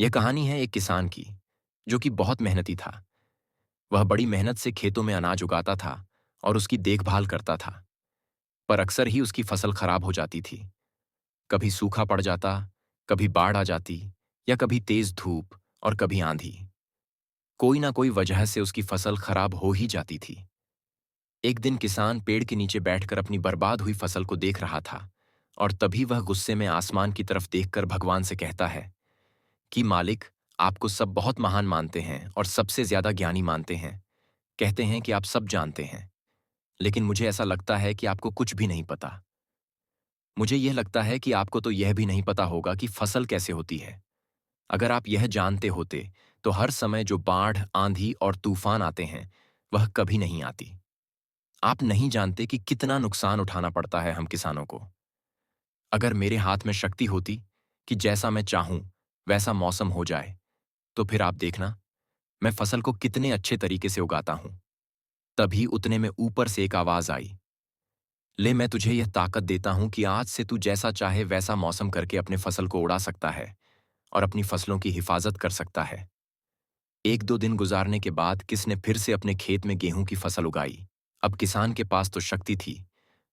यह कहानी है एक किसान की, जो कि बहुत मेहनती था। वह बड़ी मेहनत से खेतों में अनाज उगाता था और उसकी देखभाल करता था। पर अक्सर ही उसकी फसल खराब हो जाती थी। कभी सूखा पड़ जाता, कभी बाढ़ आ जाती, या कभी तेज धूप और कभी आंधी। कोई ना कोई वजह से उसकी फसल खराब हो ही जाती थी। एक दिन किसान पेड़ के नीचे बैठकर अपनी बर्बाद हुई फसल को देख रहा था, और तभी वह गुस्से में आसमान की तरफ देखकर भगवान से कहता है कि मालिक, आपको सब बहुत महान मानते हैं और सबसे ज्यादा ज्ञानी मानते हैं। कहते हैं कि आप सब जानते हैं, लेकिन मुझे ऐसा लगता है कि आपको कुछ भी नहीं पता। मुझे यह लगता है कि आपको तो यह भी नहीं पता होगा कि फसल कैसे होती है। अगर आप यह जानते होते, तो हर समय जो बाढ़, आंधी और तूफान आते हैं, वह कभी नहीं आती। आप नहीं जानते कि कितना नुकसान उठाना पड़ता है हम किसानों को। अगर मेरे हाथ में शक्ति होती कि जैसा मैं चाहूं वैसा मौसम हो जाए, तो फिर आप देखना, मैं फसल को कितने अच्छे तरीके से उगाता हूं। तभी उतने में ऊपर से एक आवाज आई, ले, मैं तुझे यह ताकत देता हूं कि आज से तू जैसा चाहे वैसा मौसम करके अपने फसल को उड़ा सकता है और अपनी फसलों की हिफाजत कर सकता है। एक दो दिन गुजारने के बाद किसने फिर से अपने खेत में गेहूं की फसल उगाई। अब किसान के पास तो शक्ति थी,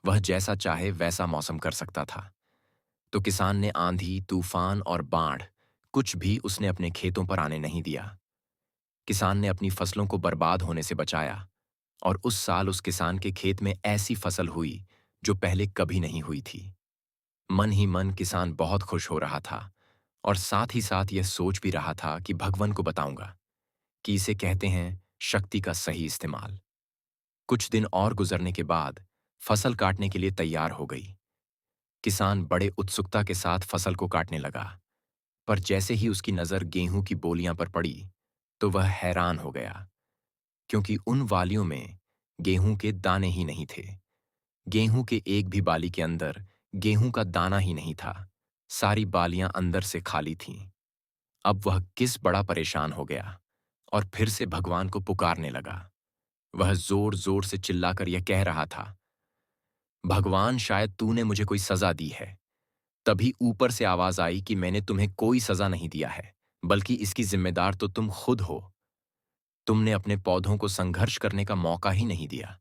वह जैसा चाहे वैसा मौसम कर सकता था। तो किसान ने आंधी, तूफान और बाढ़, कुछ भी उसने अपने खेतों पर आने नहीं दिया। किसान ने अपनी फसलों को बर्बाद होने से बचाया, और उस साल उस किसान के खेत में ऐसी फसल हुई जो पहले कभी नहीं हुई थी। मन ही मन किसान बहुत खुश हो रहा था, और साथ ही साथ यह सोच भी रहा था कि भगवान को बताऊंगा कि इसे कहते हैं शक्ति का सही इस्तेमाल। कुछ दिन और गुजरने के बाद फसल काटने के लिए तैयार हो गई। किसान बड़े उत्सुकता के साथ फसल को काटने लगा, पर जैसे ही उसकी नजर गेहूं की बोलियां पर पड़ी, तो वह हैरान हो गया, क्योंकि उन वालियों में गेहूं के दाने ही नहीं थे। गेहूं के एक भी बाली के अंदर गेहूं का दाना ही नहीं था। सारी बालियां अंदर से खाली थीं। अब वह किस बड़ा परेशान हो गया, और फिर से भगवान को पुकारने लगा। वह जोर जोर से चिल्लाकर यह कह रहा था, भगवान, शायद तूने मुझे कोई सजा दी है। तभी ऊपर से आवाज आई कि मैंने तुम्हें कोई सजा नहीं दिया है, बल्कि इसकी जिम्मेदार तो तुम खुद हो। तुमने अपने पौधों को संघर्ष करने का मौका ही नहीं दिया।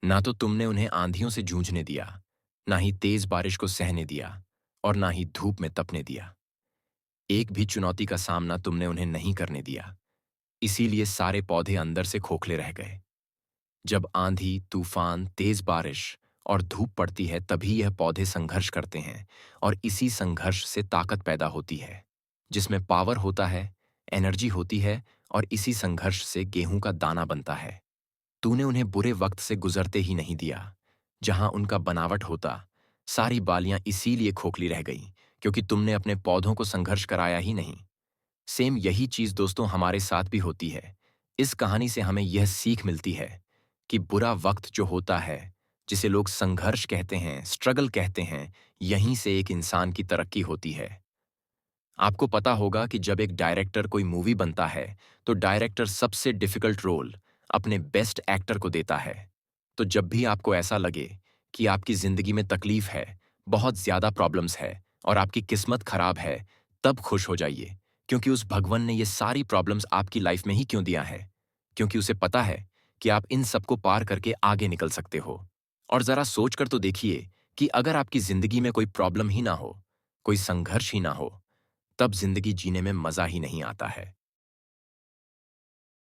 ना तो तुमने उन्हें आंधियों से जूझने दिया, ना ही तेज बारिश को सहने दिया, और ना ही धूप में तपने दिया। एक भी चुनौती का सामना तुमने उन्हें नहीं करने दिया। इसीलिए सारे पौधे अंदर से खोखले रह गए। जब आंधी, तूफान, तेज बारिश और धूप पड़ती है, तभी यह पौधे संघर्ष करते हैं, और इसी संघर्ष से ताकत पैदा होती है, जिसमें पावर होता है, एनर्जी होती है, और इसी संघर्ष से गेहूं का दाना बनता है। तूने उन्हें बुरे वक्त से गुजरते ही नहीं दिया, जहां उनका बनावट होता। सारी बालियां इसीलिए खोखली रह गईं, क्योंकि तुमने अपने पौधों को संघर्ष कराया ही नहीं। सेम यही चीज दोस्तों हमारे साथ भी होती है। इस कहानी से हमें यह सीख मिलती है कि बुरा वक्त जो होता है, जिसे लोग संघर्ष कहते हैं, स्ट्रगल कहते हैं, यहीं से एक इंसान की तरक्की होती है। आपको पता होगा कि जब एक डायरेक्टर कोई मूवी बनता है, तो डायरेक्टर सबसे डिफिकल्ट रोल अपने बेस्ट एक्टर को देता है। तो जब भी आपको ऐसा लगे कि आपकी जिंदगी में तकलीफ है, बहुत ज्यादा प्रॉब्लम्स है, और आपकी किस्मत खराब है, तब खुश हो जाइए, क्योंकि उस भगवन ने ये सारी प्रॉब्लम्स आपकी लाइफ में ही क्यों दिया है। क्योंकि उसे पता है कि आप इन सबको पार करके आगे निकल सकते हो। और जरा सोच कर तो देखिए कि अगर आपकी जिंदगी में कोई प्रॉब्लम ही ना हो, कोई संघर्ष ही ना हो, तब जिंदगी जीने में मजा ही नहीं आता है।